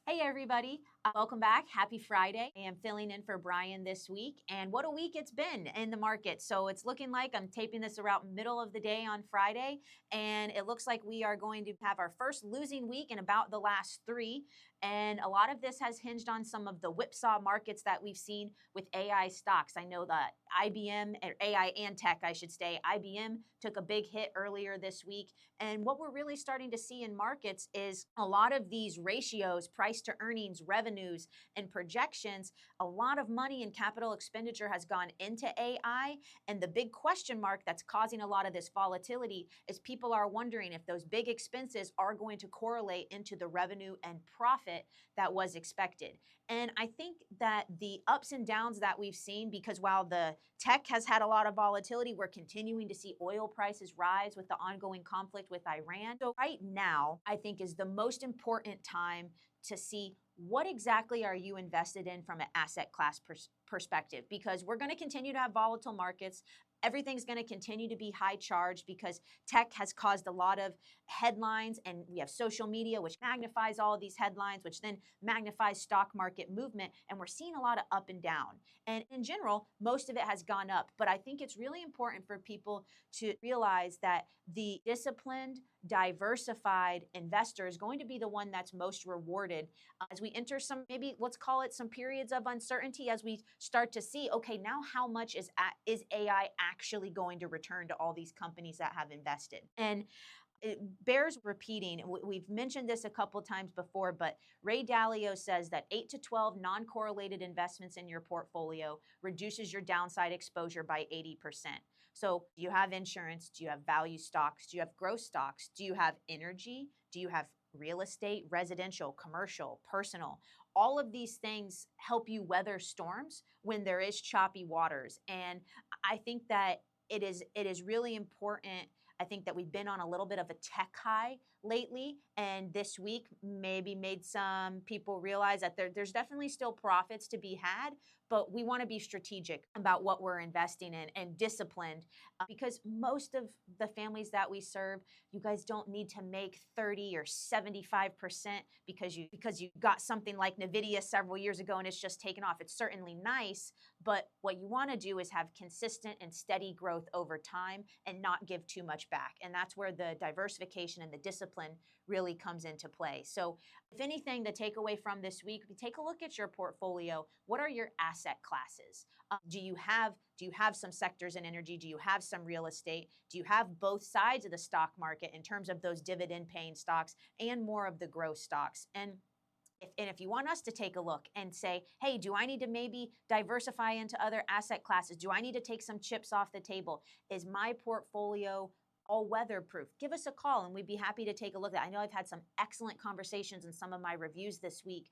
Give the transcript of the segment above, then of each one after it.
Hey everybody, welcome back. Happy Friday. I am filling in for Brian this week, and what a week it's been in the market. So it's looking like I'm taping this around middle of the day on Friday, and it looks like we are going to have our first losing week in about the last three. And a lot of this has hinged on some of the whipsaw markets that we've seen with AI stocks. I know that IBM, or AI and tech, I should say, IBM took a big hit earlier this week. And what we're really starting to see in markets is a lot of these ratios, price to earnings, revenues, and projections. A lot of money and capital expenditure has gone into AI. And the big question mark that's causing a lot of this volatility is people are wondering if those big expenses are going to correlate into the revenue and profit that was expected. And I think that the ups and downs that we've seen, because while the tech has had a lot of volatility, we're continuing to see oil prices rise with the ongoing conflict with Iran. So right now, I think is the most important time to see what exactly are you invested in from an asset class perspective, because we're going to continue to have volatile markets. Everything's going to continue to be high charged because tech has caused a lot of headlines, and we have social media, which magnifies all of these headlines, which then magnifies stock market movement. And we're seeing a lot of up and down. And in general, most of it has gone up. But I think it's really important for people to realize that the disciplined, diversified investor is going to be the one that's most rewarded as we enter some, maybe let's call it some periods of uncertainty, as we start to see, okay, now how much is AI actually going to return to all these companies that have invested? And it bears repeating. We've mentioned this a couple times before, but Ray Dalio says that 8 to 12 non-correlated investments in your portfolio reduces your downside exposure by 80%. So do you have insurance? Do you have value stocks? Do you have growth stocks? Do you have energy? Do you have real estate, residential, commercial, personal? All of these things help you weather storms when there is choppy waters. And I think that it is really important. I think that we've been on a little bit of a tech high lately, and this week maybe made some people realize that there's definitely still profits to be had, but we want to be strategic about what we're investing in and disciplined, because most of the families that we serve, you guys don't need to make 30 or 75% because you got something like Nvidia several years ago and it's just taken off. It's certainly nice, but what you want to do is have consistent and steady growth over time and not give too much back. And that's where the diversification and the discipline really comes into play. So if anything, the takeaway from this week, take a look at your portfolio. What are your asset classes? Do you have some sectors in energy? Do you have some real estate? Do you have both sides of the stock market in terms of those dividend paying stocks and more of the growth stocks? And if you want us to take a look and say, hey, do I need to maybe diversify into other asset classes? Do I need to take some chips off the table? Is my portfolio all weather proof? Give us a call and we'd be happy to take a look at it. I know I've had some excellent conversations in some of my reviews this week,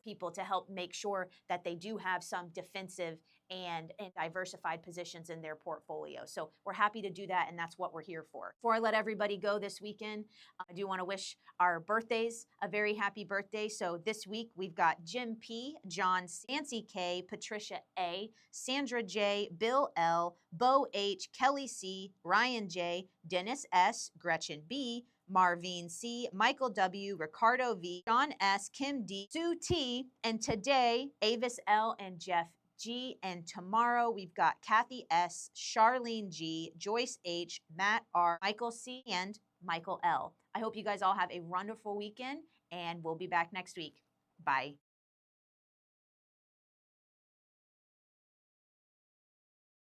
people to help make sure that they do have some defensive and diversified positions in their portfolio. So we're happy to do that, and that's what we're here for. Before I let everybody go this weekend, I do want to wish our birthdays a very happy birthday. So this week we've got Jim P, John C, Nancy K, Patricia A, Sandra J, Bill L, Bo H, Kelly C, Ryan J, Dennis S, Gretchen B, Marvin C, Michael W, Ricardo V, John S, Kim D, Sue T, and today Avis L and Jeff G, and tomorrow we've got Kathy S, Charlene G, Joyce H, Matt R, Michael C, and Michael L. I hope you guys all have a wonderful weekend, and we'll be back next week. Bye.